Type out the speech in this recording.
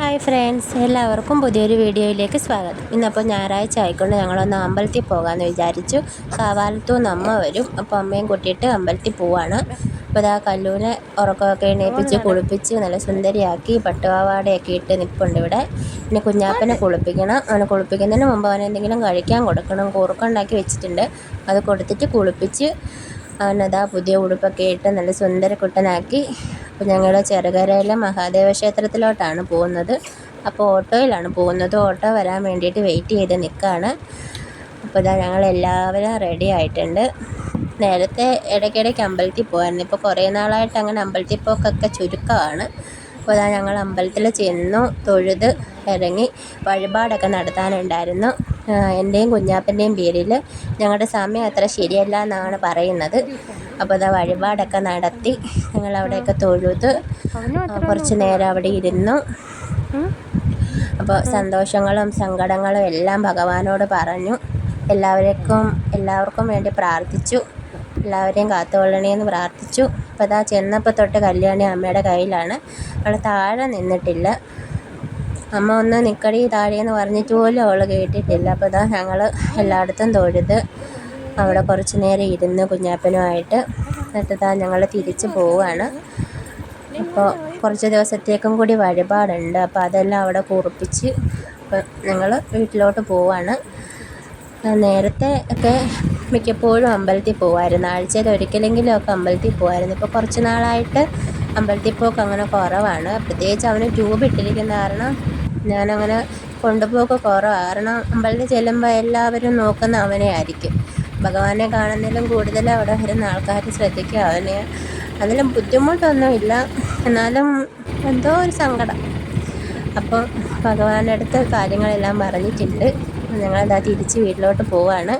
Hi friends, എല്ലാവർക്കും പുതിയൊരു വീഡിയോയിലേക്ക് സ്വാഗതം. ഇന്നപ്പോൾ ഞായറാഴ്ച ആയിക്കൊണ്ട് ഞങ്ങളൊന്ന് അമ്പലത്തിൽ പോകാമെന്ന് വിചാരിച്ചു. കാവാലത്തുനിന്ന് അമ്മ വരും, അപ്പോൾ അമ്മയും കൂട്ടിയിട്ട് അമ്പലത്തിൽ പോവാണ്. അപ്പോൾ ഇതാ കല്ലൂനെ ഉറക്കമൊക്കെ എണീപ്പിച്ച് കുളിപ്പിച്ച് നല്ല സുന്ദരിയാക്കി പട്ടുപാവാടയൊക്കെ ഇട്ട് നിൽപ്പുണ്ട് ഇവിടെ. പിന്നെ കുഞ്ഞാപ്പനെ കുളിപ്പിക്കണം. അവനെ കുളിപ്പിക്കുന്നതിന് മുമ്പ് അവന് എന്തെങ്കിലും കഴിക്കാൻ കൊടുക്കണം. കുറുക്കുണ്ടാക്കി വെച്ചിട്ടുണ്ട്, അത് കൊടുത്തിട്ട് കുളിപ്പിച്ച് അവനതാ പുതിയ ഉടുപ്പൊക്കെ ഇട്ട് നല്ല സുന്ദരക്കുട്ടനാക്കി. അപ്പോൾ ഞങ്ങൾ ചെറുകരയിലെ മഹാദേവ ക്ഷേത്രത്തിലോട്ടാണ് പോകുന്നത്. അപ്പോൾ ഓട്ടോയിലാണ് പോകുന്നത്. ഓട്ടോ വരാൻ വേണ്ടിയിട്ട് വെയിറ്റ് ചെയ്ത് നിൽക്കുകയാണ്. അപ്പോൾ ഇതാ ഞങ്ങളെല്ലാവരും റെഡി ആയിട്ടുണ്ട്. നേരത്തെ ഇടയ്ക്കിടയ്ക്ക് അമ്പലത്തിൽ പോകായിരുന്നു. ഇപ്പോൾ കുറേ നാളായിട്ട് അങ്ങനെ അമ്പലത്തിൽ പോക്കൊക്കെ ചുരുക്കമാണ്. അപ്പോൾ ഇതാ ഞങ്ങൾ അമ്പലത്തിൽ ചെന്നു, തൊഴുത് ഇറങ്ങി. വഴിപാടൊക്കെ നടത്താനുണ്ടായിരുന്നു. എൻ്റെയും കുഞ്ഞാപ്പൻ്റെയും പേരിൽ. ഞങ്ങളുടെ സമയം അത്ര ശരിയല്ല എന്നാണ് പറയുന്നത്. അപ്പോൾ ഇതാ വഴിപാടൊക്കെ നടത്തി ഞങ്ങളവിടെയൊക്കെ തൊഴുത് കുറച്ച് നേരം അവിടെ ഇരുന്നു. അപ്പോൾ സന്തോഷങ്ങളും സങ്കടങ്ങളും എല്ലാം ഭഗവാനോട് പറഞ്ഞു. എല്ലാവർക്കും വേണ്ടി പ്രാർത്ഥിച്ചു. എല്ലാവരെയും കാത്തുകൊള്ളണേന്ന് പ്രാർത്ഥിച്ചു. അപ്പോൾ ഇതാ ചെന്നപ്പോൾ തൊട്ട് കല്യാണി അമ്മയുടെ കയ്യിലാണ്. അവൾ താഴെ നിന്നിട്ടില്ല. അമ്മ ഒന്ന് നിക്കടി താഴെയെന്ന് പറഞ്ഞിട്ട് പോലും അവൾ കേട്ടിട്ടില്ല. അപ്പോൾ ഇതാ ഞങ്ങൾ എല്ലായിടത്തും തൊഴുത് അവിടെ കുറച്ച് നേരം ഇരുന്ന് കുഞ്ഞാപ്പനുമായിട്ട്. എന്നിട്ട് ഞങ്ങൾ തിരിച്ച് പോവുകയാണ്. അപ്പോൾ കുറച്ച് ദിവസത്തേക്കും കൂടി വഴിപാടുണ്ട്. അപ്പോൾ അതെല്ലാം അവിടെ കുറിപ്പിച്ച് ഞങ്ങൾ വീട്ടിലോട്ട് പോവുകയാണ്. നേരത്തെ ഒക്കെ മിക്കപ്പോഴും അമ്പലത്തിൽ പോകുമായിരുന്നു. ആഴ്ചയിൽ ഒരിക്കലെങ്കിലും ഒക്കെ അമ്പലത്തിൽ പോകുമായിരുന്നു. ഇപ്പോൾ കുറച്ച് നാളായിട്ട് അമ്പലത്തിൽ പോക്ക് അങ്ങനെ കുറവാണ്. പ്രത്യേകിച്ച് അവന് ട്യൂബ് ഇട്ടിരിക്കുന്ന കാരണം ഞാനങ്ങനെ കൊണ്ടുപോക്ക് കുറവാണ്. കാരണം അമ്പലത്തിൽ ചെല്ലുമ്പോൾ എല്ലാവരും നോക്കുന്ന അവനെ ആയിരിക്കും. ഭഗവാനെ കാണുന്നതിലും കൂടുതൽ അവിടെ വരുന്ന ആൾക്കാർ ശ്രദ്ധിക്കുക അവനെ. അതിലും ബുദ്ധിമുട്ടൊന്നുമില്ല, എന്നാലും എന്തോ ഒരു സങ്കടം. അപ്പം ഭഗവാന്റെ അടുത്ത് കാര്യങ്ങളെല്ലാം പറഞ്ഞിട്ടുണ്ട്. ഞങ്ങളതാ തിരിച്ച് വീട്ടിലോട്ട് പോവാണ്.